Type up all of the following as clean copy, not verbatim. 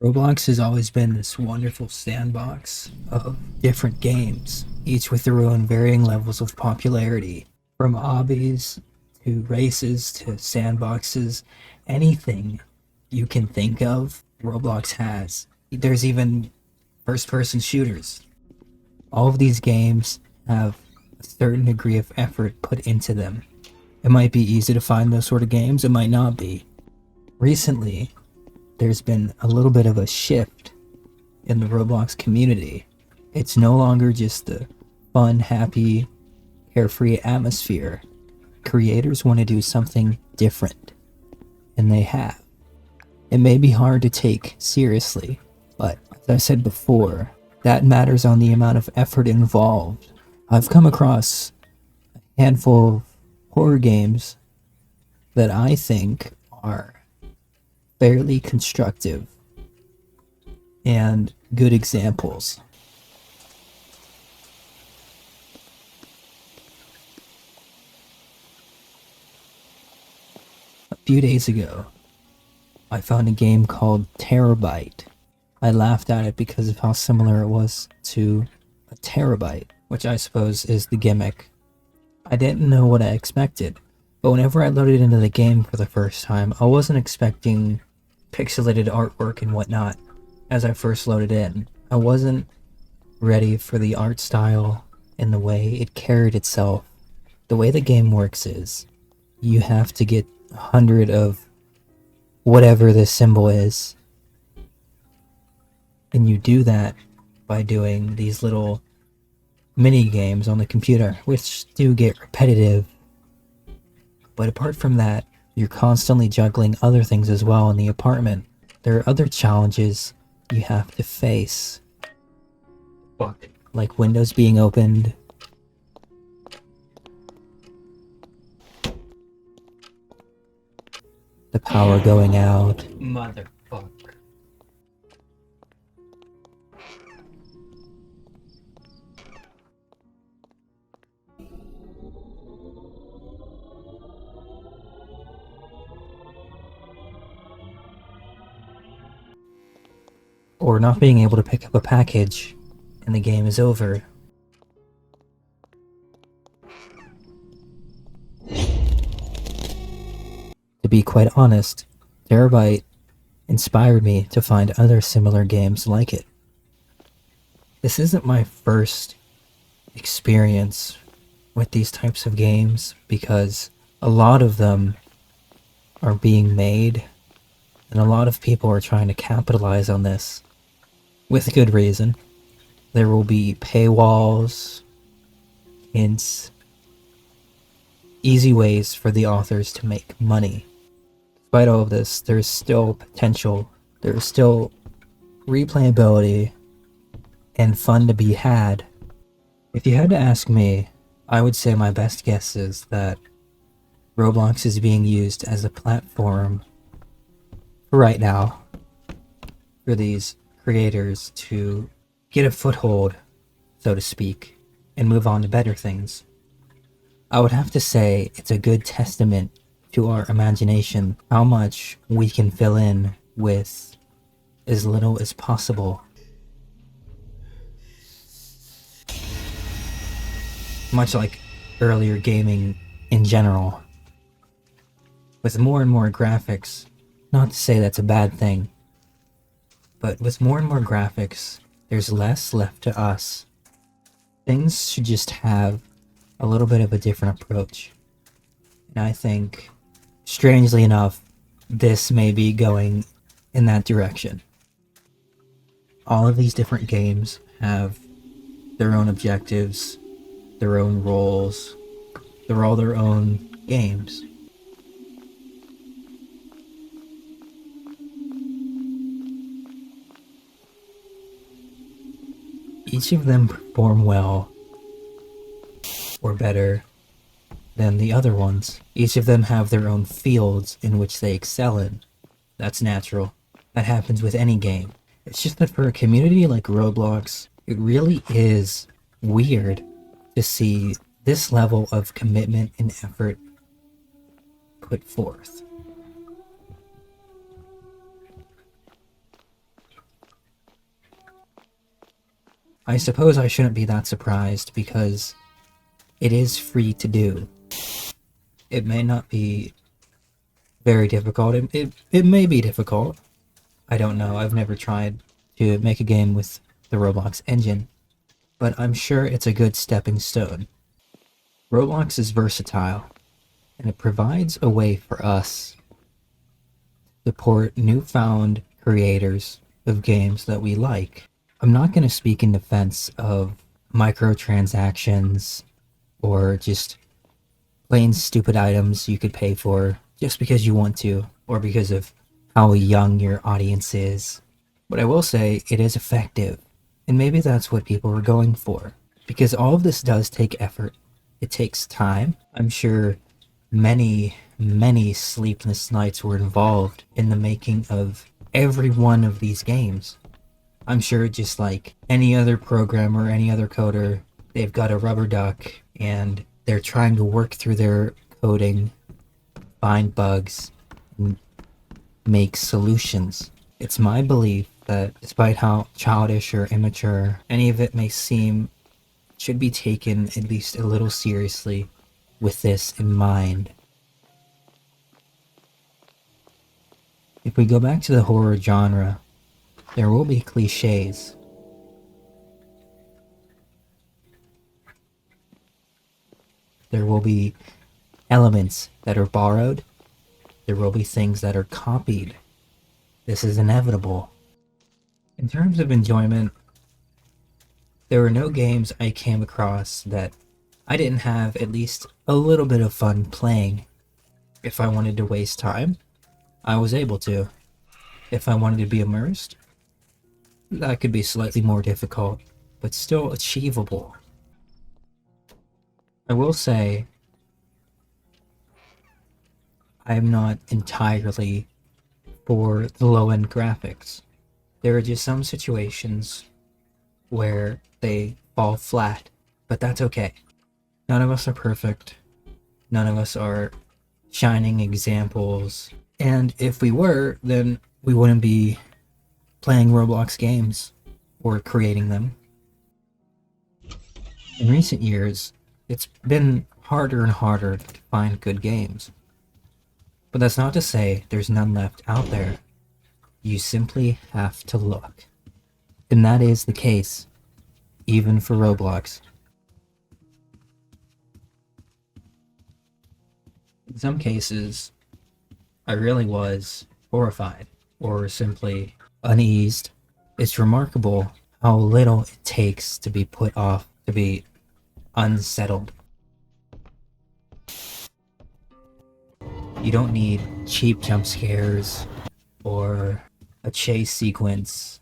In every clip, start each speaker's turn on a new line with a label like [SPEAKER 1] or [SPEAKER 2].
[SPEAKER 1] Roblox has always been this wonderful sandbox of different games, each with their own varying levels of popularity. From obbies to races to sandboxes, anything you can think of, Roblox has. There's even first person shooters. All of these games have a certain degree of effort put into them. It might be easy to find those sort of games, it might not be. Recently, there's been a little bit of a shift in the Roblox community. It's no longer just the fun, happy, carefree atmosphere. Creators want to do something different, and they have. It may be hard to take seriously, but as I said before, that matters on the amount of effort involved. I've come across a handful of horror games that I think are fairly constructive and good examples. A few days ago, I found a game called Terabyte. I laughed at it because of how similar it was to a terabyte, which I suppose is the gimmick. I didn't know what I expected, but whenever I loaded into the game for the first time, I wasn't expecting pixelated artwork and whatnot as I first loaded in. I wasn't ready for the art style and the way it carried itself. The way the game works is you have to get 100 of whatever this symbol is, and you do that by doing these little mini games on the computer, which do get repetitive. But apart from that, you're constantly juggling other things as well in the apartment. There are other challenges you have to face. Fuck. Like windows being opened. The power going out. Motherfucker. Or not being able to pick up a package and the game is over. To be quite honest, Terabyte inspired me to find other similar games like it. This isn't my first experience with these types of games because a lot of them are being made and a lot of people are trying to capitalize on this with good reason. There will be paywalls, hints, easy ways for the authors to make money. Despite all of this, there's still potential, there's still replayability and fun to be had. If you had to ask me, I would say my best guess is that Roblox is being used as a platform right now for these creators to get a foothold, so to speak, and move on to better things. I would have to say it's a good testament to our imagination how much we can fill in with as little as possible. Much like earlier gaming in general. With more and more graphics, not to say that's a bad thing, but with more and more graphics, there's less left to us. Things should just have a little bit of a different approach. And I think, strangely enough, this may be going in that direction. All of these different games have their own objectives, their own roles. They're all their own games. Each of them perform well, or better, than the other ones. Each of them have their own fields in which they excel in. That's natural. That happens with any game. It's just that for a community like Roblox, it really is weird to see this level of commitment and effort put forth. I suppose I shouldn't be that surprised because it is free to do. It may not be very difficult. It may be difficult. I don't know. I've never tried to make a game with the Roblox engine, but I'm sure it's a good stepping stone. Roblox is versatile, and it provides a way for us to support newfound creators of games that we like. I'm not going to speak in defense of microtransactions or just plain stupid items you could pay for just because you want to, or because of how young your audience is. But I will say it is effective, and maybe that's what people are going for. Because all of this does take effort. It takes time. I'm sure many, many sleepless nights were involved in the making of every one of these games. I'm sure just like any other programmer, any other coder, they've got a rubber duck and they're trying to work through their coding, find bugs, and make solutions. It's my belief that despite how childish or immature any of it may seem, it should be taken at least a little seriously with this in mind. If we go back to the horror genre, there will be cliches. There will be elements that are borrowed. There will be things that are copied. This is inevitable. In terms of enjoyment, there were no games I came across that I didn't have at least a little bit of fun playing. If I wanted to waste time, I was able to. If I wanted to be immersed, that could be slightly more difficult, but still achievable. I will say, I'm not entirely for the low-end graphics. There are just some situations where they fall flat, but that's okay. None of us are perfect. None of us are shining examples. And if we were, then we wouldn't be playing Roblox games or creating them. In recent years, it's been harder and harder to find good games. But that's not to say there's none left out there. You simply have to look. And that is the case, even for Roblox. In some cases, I really was horrified, or simply uneased. It's remarkable how little it takes to be put off, to be unsettled. You don't need cheap jump scares or a chase sequence.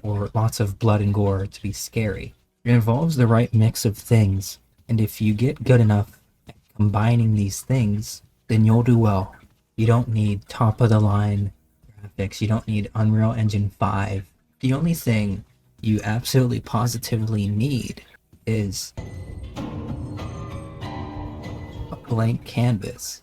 [SPEAKER 1] Or lots of blood and gore to be scary. It involves the right mix of things, and if you get good enough at combining these things, then you'll do well. You don't need top-of-the-line graphics, you don't need Unreal Engine 5. The only thing you absolutely positively need is a blank canvas.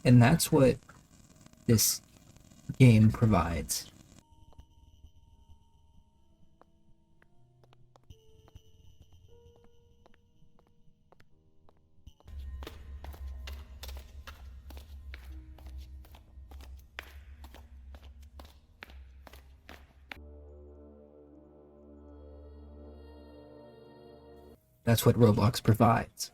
[SPEAKER 1] And that's what this game provides. That's what Roblox provides.